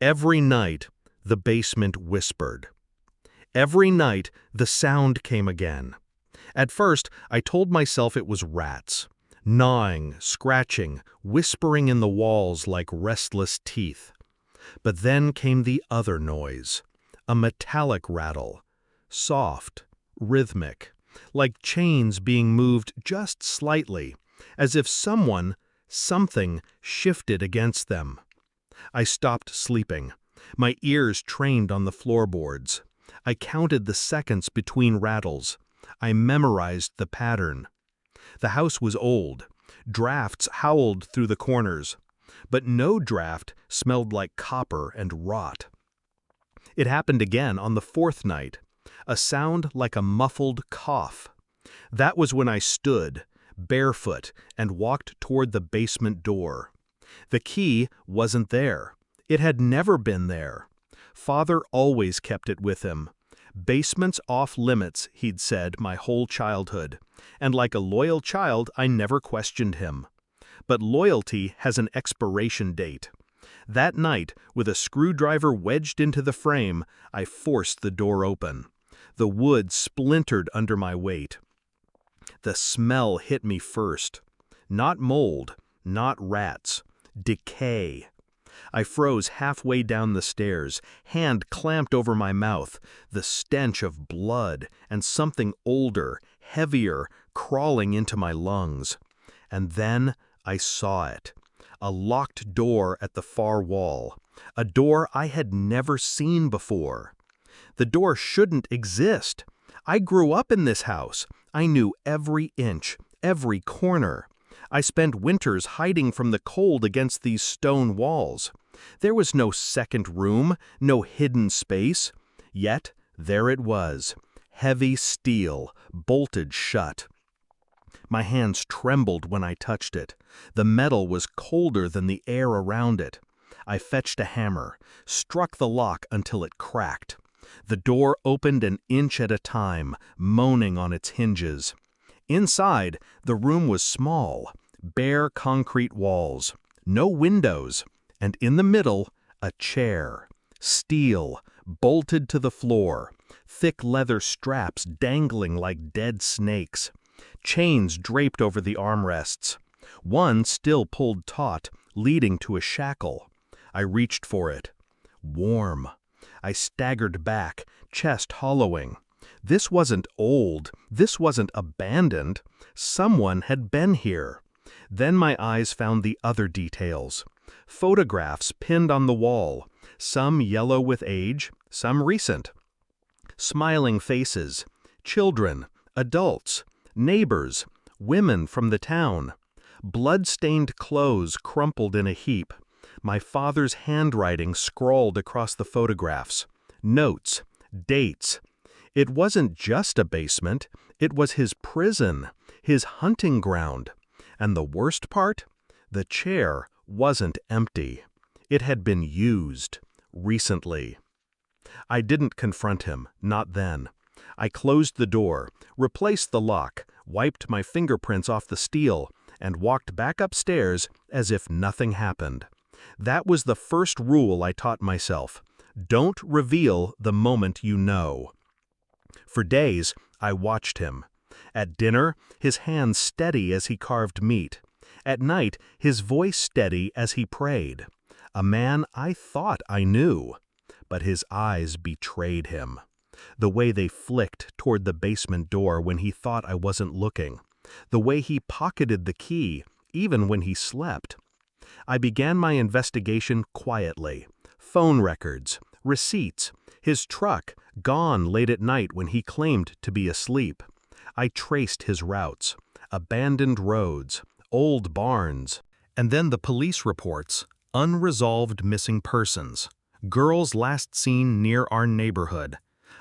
Every night, the basement whispered. Every night, the sound came again. At first, I told myself it was rats, gnawing, scratching, whispering in the walls like restless teeth. But then came the other noise, a metallic rattle, soft, rhythmic, like chains being moved just slightly, as if something shifted against them. I stopped sleeping, my ears trained on the floorboards. I counted the seconds between rattles. I memorized the pattern. The house was old. Drafts howled through the corners, but no draft smelled like copper and rot. It happened again on the fourth night, a sound like a muffled cough. That was when I stood, barefoot, and walked toward the basement door. The key wasn't there. It had never been there. Father always kept it with him. Basements off limits, he'd said my whole childhood, and like a loyal child, I never questioned him. But loyalty has an expiration date. That night, with a screwdriver wedged into the frame, I forced the door open. The wood splintered under my weight. The smell hit me first. Not mold, not rats. Decay. I froze halfway down the stairs, hand clamped over my mouth, the stench of blood and something older, heavier, crawling into my lungs. And then I saw it. A locked door at the far wall. A door I had never seen before. The door shouldn't exist. I grew up in this house. I knew every inch, every corner. I spent winters hiding from the cold against these stone walls. There was no second room, no hidden space. Yet there it was, heavy steel, bolted shut. My hands trembled when I touched it. The metal was colder than the air around it. I fetched a hammer, struck the lock until it cracked. The door opened an inch at a time, moaning on its hinges. Inside, the room was small, bare concrete walls, no windows, and in the middle, a chair, steel, bolted to the floor, thick leather straps dangling like dead snakes, chains draped over the armrests. One still pulled taut, leading to a shackle. I reached for it. Warm. I staggered back, chest hollowing. This wasn't old. This wasn't abandoned. Someone had been here. Then my eyes found the other details. Photographs pinned on the wall, some yellow with age, some recent. Smiling faces, children, adults, neighbors, women from the town. Blood-stained clothes crumpled in a heap. My father's handwriting scrawled across the photographs. Notes, dates. It wasn't just a basement, it was his prison, his hunting ground. And the worst part? The chair wasn't empty. It had been used, recently. I didn't confront him, not then. I closed the door, replaced the lock, wiped my fingerprints off the steel, and walked back upstairs as if nothing happened. That was the first rule I taught myself. Don't reveal the moment you know. For days, I watched him. At dinner, his hands steady as he carved meat. At night, his voice steady as he prayed. A man I thought I knew. But his eyes betrayed him. The way they flicked toward the basement door when he thought I wasn't looking. The way he pocketed the key, even when he slept. I began my investigation quietly. Phone records, receipts, his truck, gone late at night when he claimed to be asleep. I traced his routes, abandoned roads, old barns, and then the police reports, unresolved missing persons, girls last seen near our neighborhood.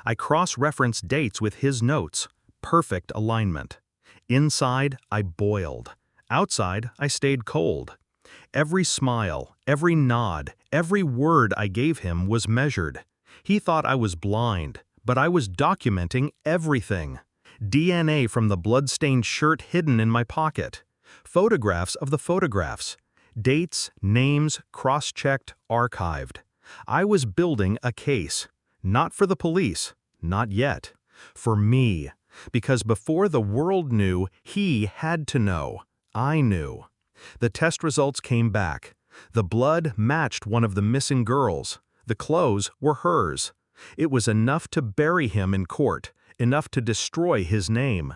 I cross-referenced dates with his notes, perfect alignment. Inside, I boiled. Outside, I stayed cold. Every smile, every nod, every word I gave him was measured. He thought I was blind, but I was documenting everything. DNA from the blood-stained shirt hidden in my pocket. Photographs of the photographs. Dates, names, cross-checked, archived. I was building a case. Not for the police. Not yet. For me. Because before the world knew, he had to know. I knew. The test results came back. The blood matched one of the missing girls. The clothes were hers. It was enough to bury him in court, enough to destroy his name.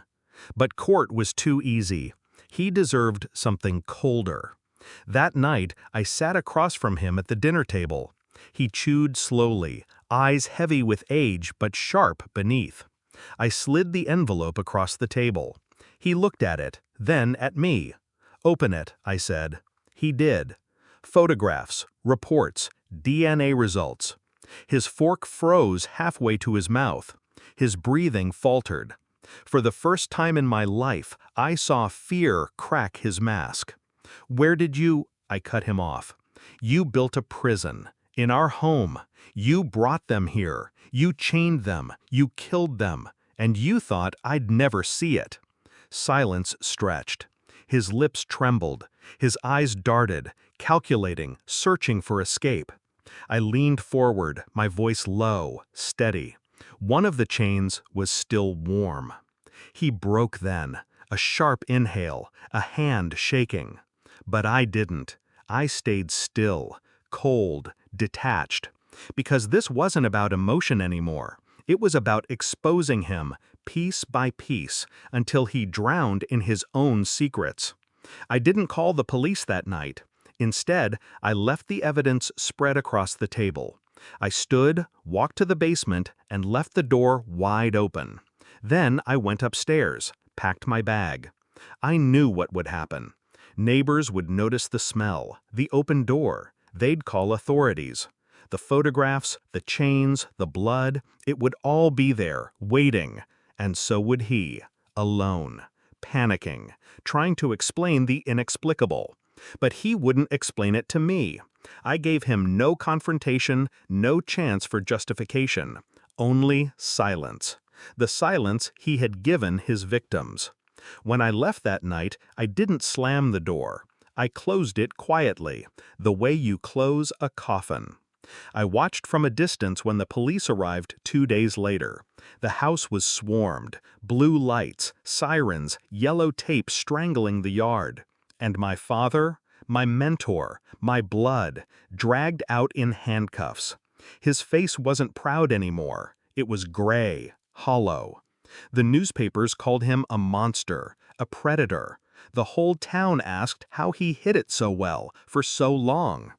But court was too easy. He deserved something colder. That night, I sat across from him at the dinner table. He chewed slowly, eyes heavy with age but sharp beneath. I slid the envelope across the table. He looked at it, then at me. "Open it," I said. He did. Photographs, reports, DNA results. His fork froze halfway to his mouth. His breathing faltered. For the first time in my life, I saw fear crack his mask. "Where did you—" I cut him off. "You built a prison. In our home. You brought them here. You chained them. You killed them. And you thought I'd never see it." Silence stretched. His lips trembled. His eyes darted, calculating, searching for escape. I leaned forward, my voice low, steady. One of the chains was still warm. He broke then, a sharp inhale, a hand shaking. But I didn't. I stayed still, cold, detached. Because this wasn't about emotion anymore. It was about exposing him, piece by piece, until he drowned in his own secrets. I didn't call the police that night. Instead, I left the evidence spread across the table. I stood, walked to the basement, and left the door wide open. Then I went upstairs, packed my bag. I knew what would happen. Neighbors would notice the smell, the open door. They'd call authorities. The photographs, the chains, the blood, it would all be there, waiting. And so would he, alone, panicking, trying to explain the inexplicable. But he wouldn't explain it to me. I gave him no confrontation, no chance for justification. Only silence. The silence he had given his victims. When I left that night, I didn't slam the door. I closed it quietly, the way you close a coffin. I watched from a distance when the police arrived 2 days later. The house was swarmed, blue lights, sirens, yellow tape strangling the yard. And my father, my mentor, my blood, dragged out in handcuffs. His face wasn't proud anymore. It was gray, hollow. The newspapers called him a monster, a predator. The whole town asked how he hid it so well, for so long.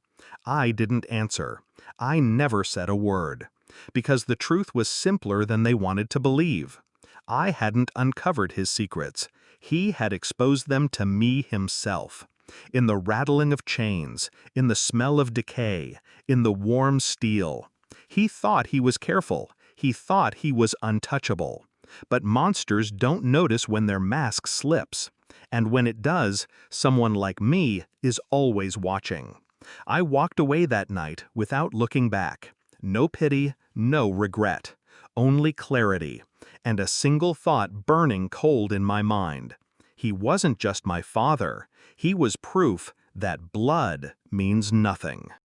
I didn't answer. I never said a word. Because the truth was simpler than they wanted to believe. I hadn't uncovered his secrets. He had exposed them to me himself. In the rattling of chains, in the smell of decay, in the warm steel. He thought he was careful. He thought he was untouchable. But monsters don't notice when their mask slips. And when it does, someone like me is always watching. I walked away that night without looking back. No pity, no regret. Only clarity. And a single thought burning cold in my mind. He wasn't just my father. He was proof that blood means nothing.